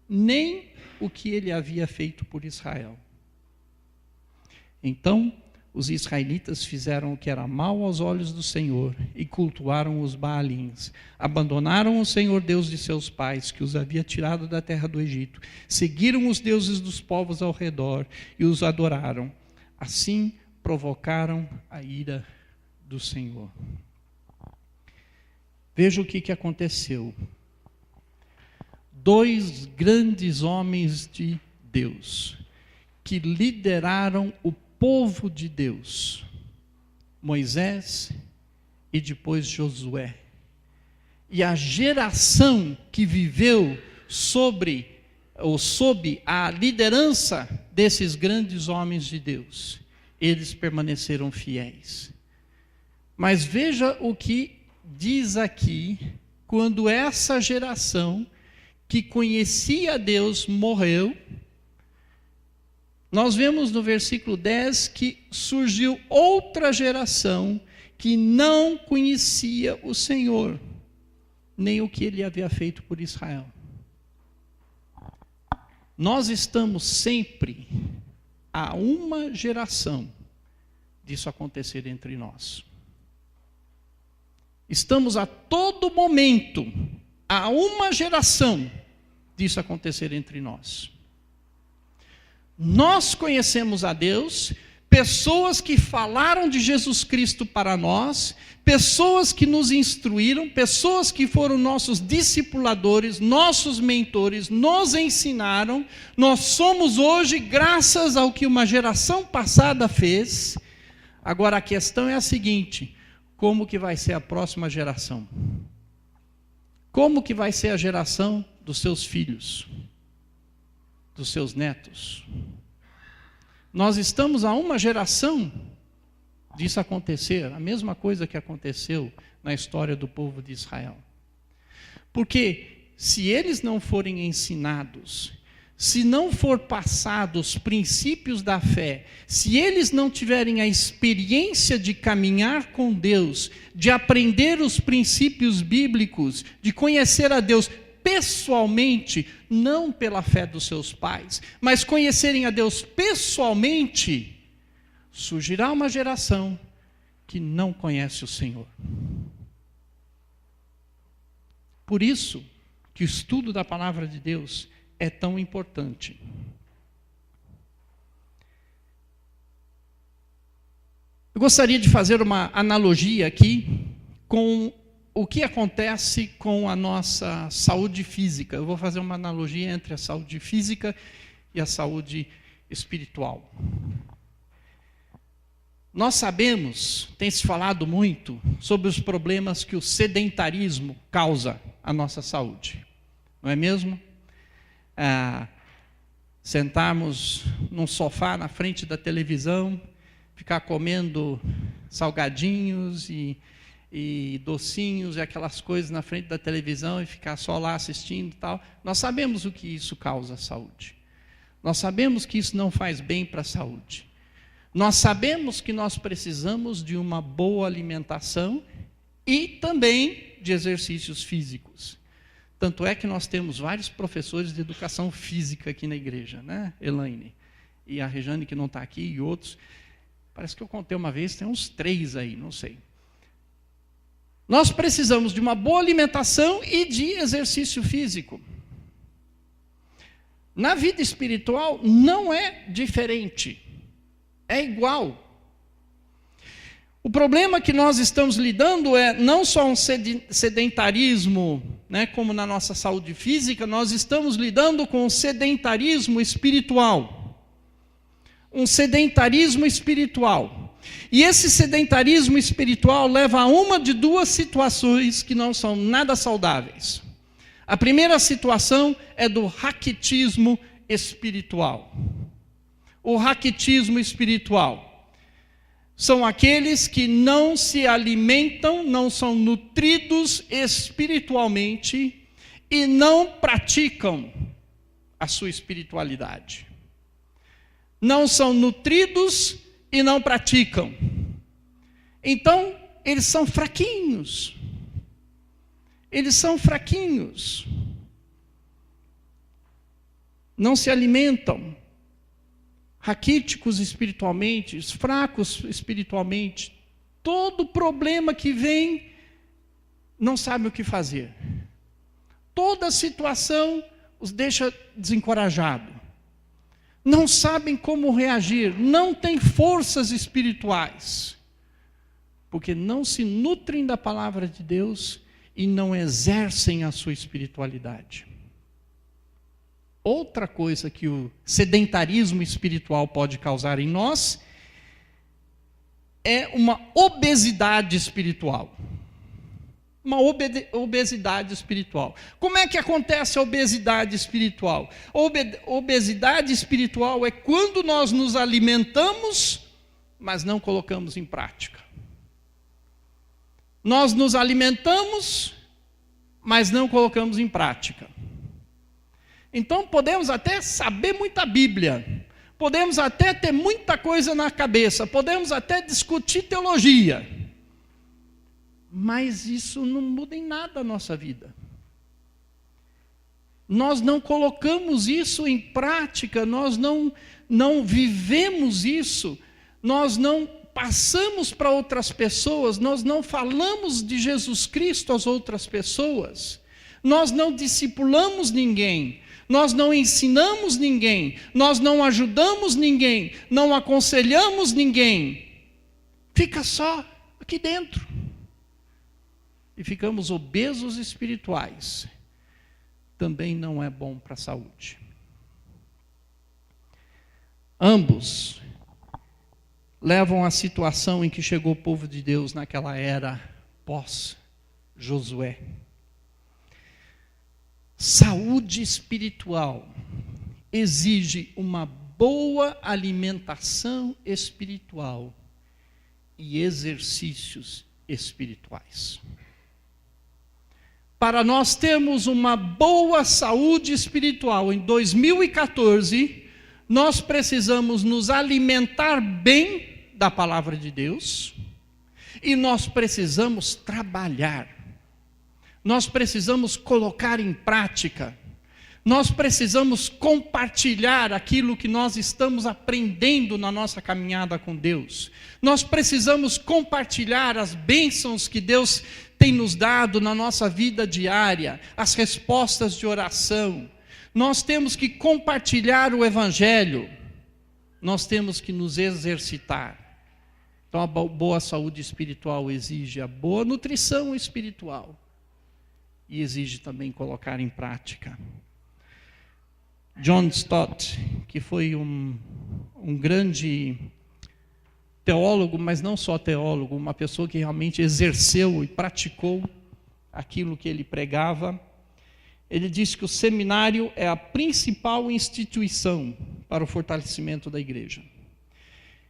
Speaker 1: nem o que ele havia feito por Israel. Então, os israelitas fizeram o que era mal aos olhos do Senhor e cultuaram os Baalins. Abandonaram o Senhor Deus de seus pais, que os havia tirado da terra do Egito. Seguiram os deuses dos povos ao redor e os adoraram. Assim, provocaram a ira do Senhor. Veja o que aconteceu. 2 grandes homens de Deus, que lideraram o povo de Deus, Moisés e depois Josué. E a geração que viveu sob a liderança desses grandes homens de Deus, eles permaneceram fiéis. Mas veja o que diz aqui, quando essa geração que conhecia Deus morreu, nós vemos no versículo 10 que surgiu outra geração que não conhecia o Senhor, nem o que ele havia feito por Israel. Nós estamos sempre a uma geração disso acontecer entre nós. Estamos a todo momento a uma geração disso acontecer entre nós. Nós conhecemos a Deus, pessoas que falaram de Jesus Cristo para nós, pessoas que nos instruíram, pessoas que foram nossos discipuladores, nossos mentores, nos ensinaram. Nós somos hoje graças ao que uma geração passada fez. Agora a questão é a seguinte: como que vai ser a próxima geração? Como que vai ser a geração dos seus filhos, dos seus netos? Nós estamos a uma geração disso acontecer, a mesma coisa que aconteceu na história do povo de Israel. Porque se eles não forem ensinados, se não for passados os princípios da fé, se eles não tiverem a experiência de caminhar com Deus, de aprender os princípios bíblicos, de conhecer a Deus pessoalmente, não pela fé dos seus pais, mas conhecerem a Deus pessoalmente, surgirá uma geração que não conhece o Senhor. Por isso que o estudo da palavra de Deus é tão importante. Eu gostaria de fazer uma analogia aqui com o que acontece com a nossa saúde física. Eu vou fazer uma analogia entre a saúde física e a saúde espiritual. Nós sabemos, tem se falado muito, sobre os problemas que o sedentarismo causa à nossa saúde. Não é mesmo? Sentarmos num sofá na frente da televisão, ficar comendo salgadinhos e docinhos e aquelas coisas na frente da televisão e ficar só lá assistindo e tal. Nós sabemos o que isso causa à saúde. Nós sabemos que isso não faz bem para a saúde. Nós sabemos que nós precisamos de uma boa alimentação e também de exercícios físicos. Tanto é que nós temos vários professores de educação física aqui na igreja, né, Elaine? E a Rejane, que não está aqui, e outros. Parece que eu contei uma vez, tem uns 3 aí, não sei. Nós precisamos de uma boa alimentação e de exercício físico. Na vida espiritual não é diferente, é igual. O problema que nós estamos lidando é não só um sedentarismo, né, como na nossa saúde física, nós estamos lidando com um sedentarismo espiritual. Um sedentarismo espiritual. E esse sedentarismo espiritual leva a uma de 2 situações que não são nada saudáveis. A primeira situação é do raquitismo espiritual. O raquitismo espiritual são aqueles que não se alimentam, não são nutridos espiritualmente e não praticam a sua espiritualidade. Não são nutridos e não praticam. Então, eles são fraquinhos. Eles são fraquinhos. Não se alimentam. Raquíticos espiritualmente, fracos espiritualmente. Todo problema que vem, não sabem o que fazer. Toda situação os deixa desencorajados. Não sabem como reagir, não têm forças espirituais, porque não se nutrem da palavra de Deus e não exercem a sua espiritualidade. Outra coisa que o sedentarismo espiritual pode causar em nós é uma obesidade espiritual. Uma obesidade espiritual. Como é que acontece a obesidade espiritual? Obesidade espiritual é quando nós nos alimentamos, mas não colocamos em prática. Nós nos alimentamos, mas não colocamos em prática. Então podemos até saber muita Bíblia, podemos até ter muita coisa na cabeça, podemos até discutir teologia, mas isso não muda em nada a nossa vida. Nós não colocamos isso em prática, nós não vivemos isso, nós não passamos para outras pessoas, nós não falamos de Jesus Cristo às outras pessoas, nós não discipulamos ninguém, nós não ensinamos ninguém, nós não ajudamos ninguém, não aconselhamos ninguém. Fica só aqui dentro. E ficamos obesos espirituais. Também não é bom para a saúde. Ambos levam à situação em que chegou o povo de Deus naquela era pós-Josué. Saúde espiritual exige uma boa alimentação espiritual e exercícios espirituais. Para nós termos uma boa saúde espiritual em 2014, nós precisamos nos alimentar bem da palavra de Deus e nós precisamos trabalhar. Nós precisamos colocar em prática. Nós precisamos compartilhar aquilo que nós estamos aprendendo na nossa caminhada com Deus. Nós precisamos compartilhar as bênçãos que Deus tem nos dado na nossa vida diária, as respostas de oração. Nós temos que compartilhar o Evangelho. Nós temos que nos exercitar. Então, a boa saúde espiritual exige a boa nutrição espiritual. E exige também colocar em prática. John Stott, que foi um grande teólogo, mas não só teólogo, uma pessoa que realmente exerceu e praticou aquilo que ele pregava, ele disse que o seminário é a principal instituição para o fortalecimento da igreja.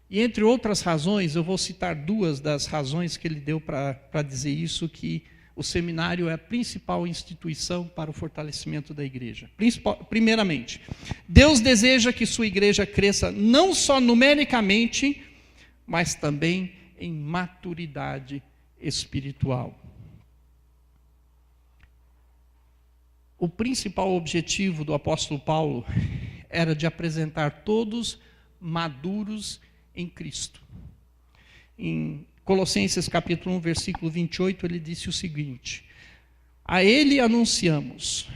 Speaker 1: E entre outras razões, eu vou citar duas das razões que ele deu para dizer isso, que o seminário é a principal instituição para o fortalecimento da igreja. Primeiramente, Deus deseja que sua igreja cresça não só numericamente, mas também em maturidade espiritual. O principal objetivo do apóstolo Paulo era de apresentar todos maduros em Cristo. Em Colossenses capítulo 1, versículo 28, ele disse o seguinte: a ele anunciamos,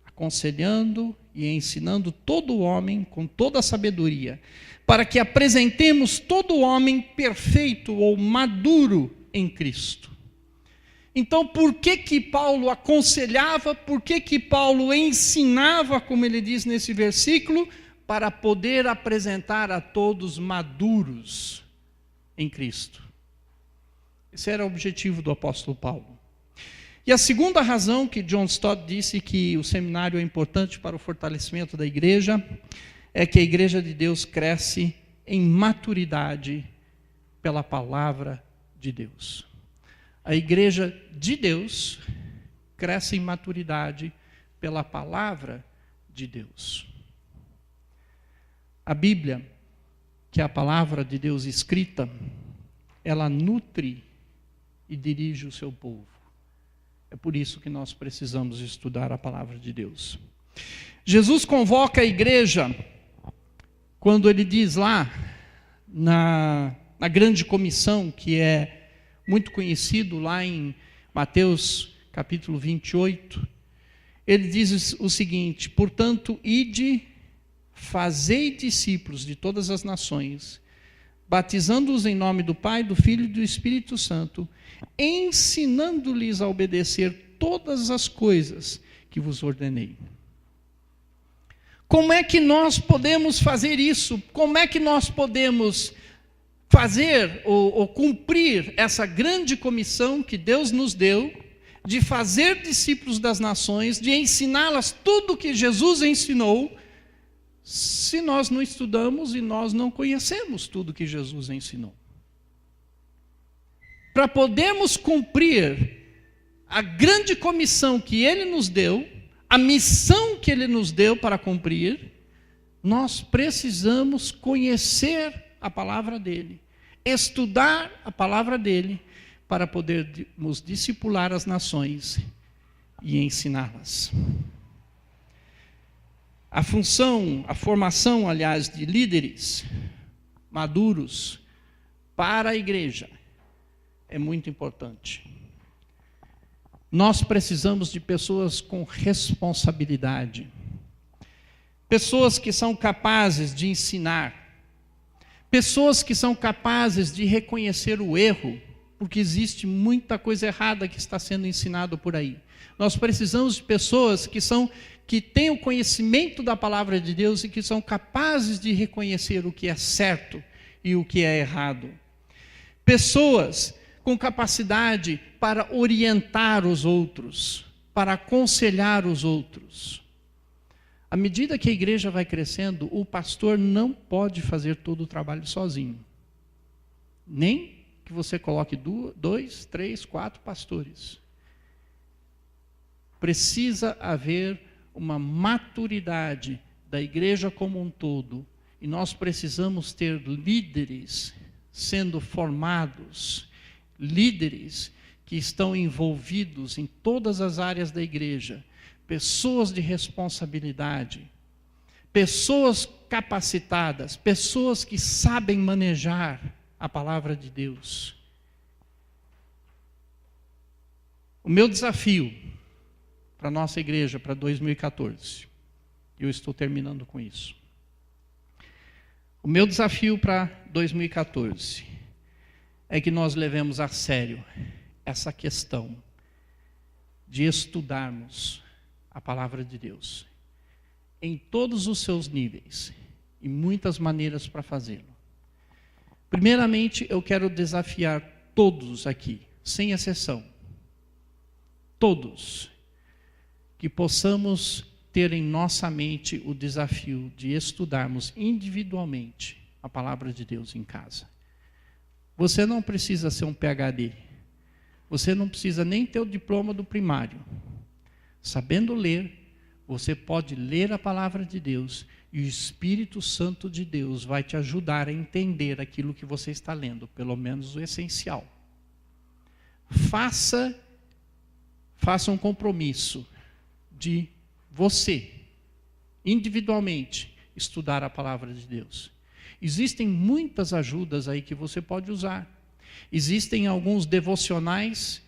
Speaker 1: aconselhando e ensinando todo homem com toda a sabedoria, para que apresentemos todo homem perfeito ou maduro em Cristo. Então, por que Paulo aconselhava, por que Paulo ensinava, como ele diz nesse versículo? Para poder apresentar a todos maduros em Cristo. Esse era o objetivo do apóstolo Paulo. E a segunda razão que John Stott disse que o seminário é importante para o fortalecimento da igreja é que a igreja de Deus cresce em maturidade pela palavra de Deus. A igreja de Deus cresce em maturidade pela palavra de Deus. A Bíblia, que é a palavra de Deus escrita, ela nutre e dirige o seu povo. É por isso que nós precisamos estudar a palavra de Deus. Jesus convoca a igreja quando ele diz lá na grande comissão, que é muito conhecido lá em Mateus capítulo 28, ele diz o seguinte: portanto, ide, fazei discípulos de todas as nações, batizando-os em nome do Pai, do Filho e do Espírito Santo, ensinando-lhes a obedecer todas as coisas que vos ordenei. Como é que nós podemos fazer isso? Como é que nós podemos fazer ou cumprir essa grande comissão que Deus nos deu, de fazer discípulos das nações, de ensiná-las tudo o que Jesus ensinou, se nós não estudamos e nós não conhecemos tudo que Jesus ensinou? Para podermos cumprir a grande comissão que Ele nos deu, a missão que Ele nos deu para cumprir, nós precisamos conhecer a palavra dEle, estudar a palavra dEle, para podermos discipular as nações e ensiná-las. A formação, aliás, de líderes maduros para a igreja é muito importante. Nós precisamos de pessoas com responsabilidade. Pessoas que são capazes de ensinar. Pessoas que são capazes de reconhecer o erro, porque existe muita coisa errada que está sendo ensinado por aí. Nós precisamos de pessoas que têm o conhecimento da palavra de Deus e que são capazes de reconhecer o que é certo e o que é errado. Pessoas com capacidade para orientar os outros, para aconselhar os outros. À medida que a igreja vai crescendo, o pastor não pode fazer todo o trabalho sozinho. Nem que você coloque 2, 3, 4 pastores. Precisa haver uma maturidade da igreja como um todo. E nós precisamos ter líderes sendo formados, líderes que estão envolvidos em todas as áreas da igreja, pessoas de responsabilidade, pessoas capacitadas, pessoas que sabem manejar a palavra de Deus. O meu desafio para a nossa igreja para 2014, eu estou terminando com isso. O meu desafio para 2014 é que nós levemos a sério essa questão de estudarmos a palavra de Deus em todos os seus níveis e muitas maneiras para fazê-lo. Primeiramente, eu quero desafiar todos aqui, sem exceção, todos, que possamos ter em nossa mente o desafio de estudarmos individualmente a palavra de Deus em casa. Você não precisa ser um PhD, você não precisa nem ter o diploma do primário. Sabendo ler, você pode ler a palavra de Deus e o Espírito Santo de Deus vai te ajudar a entender aquilo que você está lendo, pelo menos o essencial. Faça um compromisso de você, individualmente, estudar a palavra de Deus. Existem muitas ajudas aí que você pode usar. Existem alguns devocionais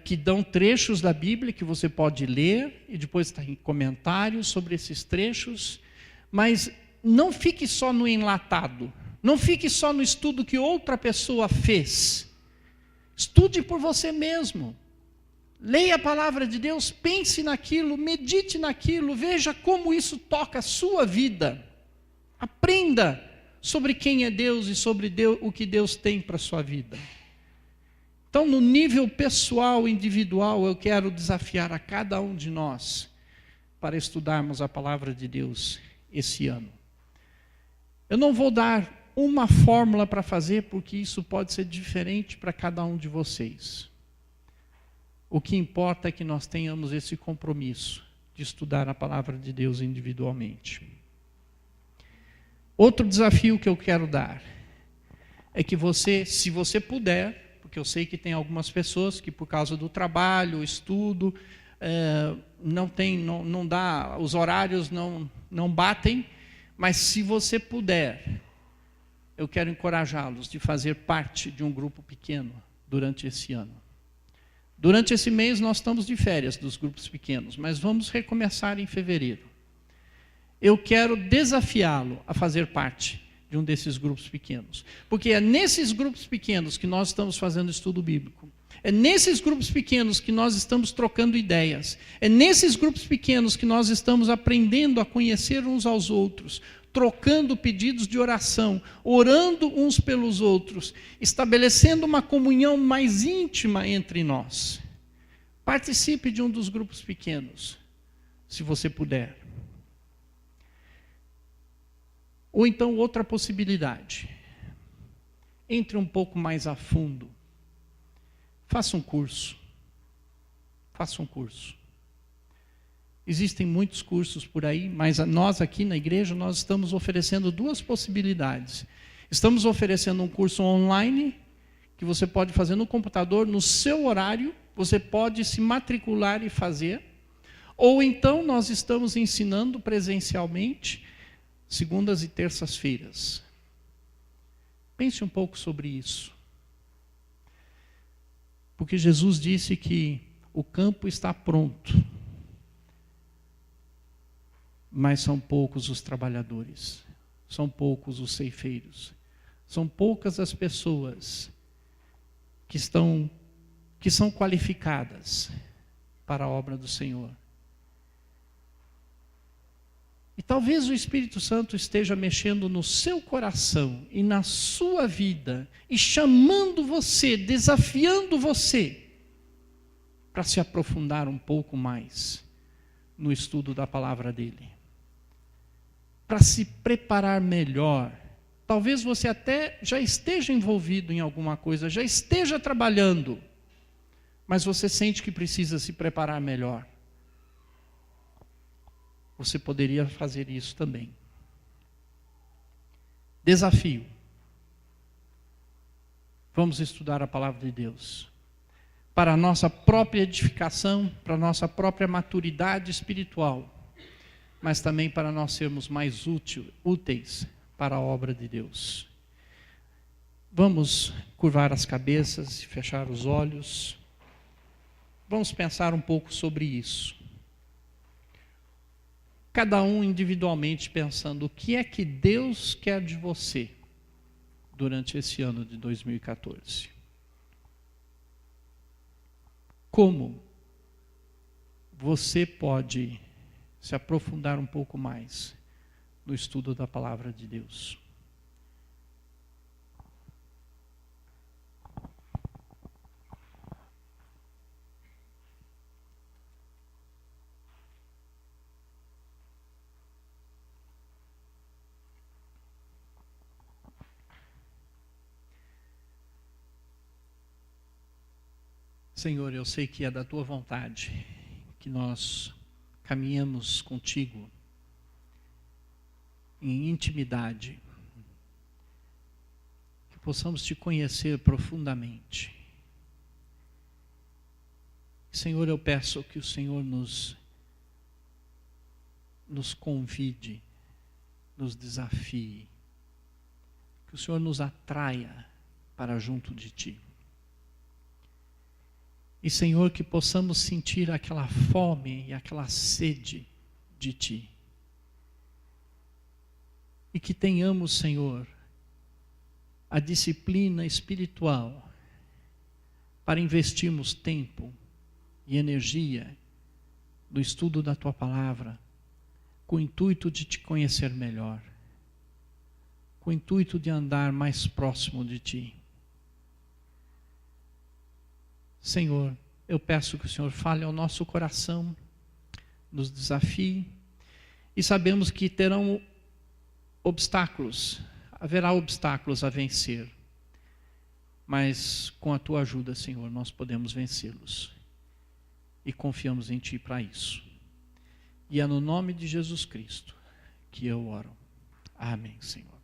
Speaker 1: que dão trechos da Bíblia que você pode ler e depois tem comentários sobre esses trechos, mas não fique só no enlatado, não fique só no estudo que outra pessoa fez. Estude por você mesmo. Leia a palavra de Deus, pense naquilo, medite naquilo, veja como isso toca a sua vida. Aprenda sobre quem é Deus e sobre o que Deus tem para a sua vida. Então, no nível pessoal, individual, eu quero desafiar a cada um de nós para estudarmos a palavra de Deus esse ano. Eu não vou dar uma fórmula para fazer, porque isso pode ser diferente para cada um de vocês. O que importa é que nós tenhamos esse compromisso de estudar a palavra de Deus individualmente. Outro desafio que eu quero dar é que você, se você puder, porque eu sei que tem algumas pessoas que por causa do trabalho, estudo, não dá, os horários não batem, mas se você puder, eu quero encorajá-los de fazer parte de um grupo pequeno durante esse ano. Durante esse mês nós estamos de férias dos grupos pequenos, mas vamos recomeçar em fevereiro. Eu quero desafiá-lo a fazer parte de um desses grupos pequenos. Porque é nesses grupos pequenos que nós estamos fazendo estudo bíblico. É nesses grupos pequenos que nós estamos trocando ideias. É nesses grupos pequenos que nós estamos aprendendo a conhecer uns aos outros, trocando pedidos de oração, orando uns pelos outros, estabelecendo uma comunhão mais íntima entre nós. Participe de um dos grupos pequenos, se você puder. Ou então outra possibilidade, entre um pouco mais a fundo, faça um curso. Existem muitos cursos por aí, mas nós aqui na igreja, nós estamos oferecendo duas possibilidades. Estamos oferecendo um curso online, que você pode fazer no computador, no seu horário, você pode se matricular e fazer. Ou então nós estamos ensinando presencialmente, segundas e terças-feiras. Pense um pouco sobre isso. Porque Jesus disse que O campo está pronto, mas são poucos os trabalhadores, são poucos os ceifeiros, são poucas as pessoas que são qualificadas para a obra do Senhor. E talvez o Espírito Santo esteja mexendo no seu coração e na sua vida, e chamando você, desafiando você, para se aprofundar um pouco mais no estudo da palavra dele. Para se preparar melhor. Talvez você até já esteja envolvido em alguma coisa, já esteja trabalhando, mas você sente que precisa se preparar melhor. Você poderia fazer isso também. Desafio. Vamos estudar a palavra de Deus. Para a nossa própria edificação, para a nossa própria maturidade espiritual, mas também para nós sermos mais úteis para a obra de Deus. Vamos curvar as cabeças e fechar os olhos. Vamos pensar um pouco sobre isso. Cada um individualmente pensando o que é que Deus quer de você durante esse ano de 2014. Como você pode se aprofundar um pouco mais no estudo da palavra de Deus? Senhor, eu sei que é da Tua vontade que nós caminhamos contigo em intimidade, que possamos Te conhecer profundamente. Senhor, eu peço que o Senhor nos convide, nos desafie, que o Senhor nos atraia para junto de Ti. E, Senhor, que possamos sentir aquela fome e aquela sede de Ti. E que tenhamos, Senhor, a disciplina espiritual para investirmos tempo e energia no estudo da Tua palavra, com o intuito de Te conhecer melhor, com o intuito de andar mais próximo de Ti. Senhor, eu peço que o Senhor fale ao nosso coração, nos desafie, e sabemos que terão obstáculos, haverá obstáculos a vencer, mas com a Tua ajuda, Senhor, nós podemos vencê-los, e confiamos em Ti para isso. E é no nome de Jesus Cristo que eu oro. Amém, Senhor.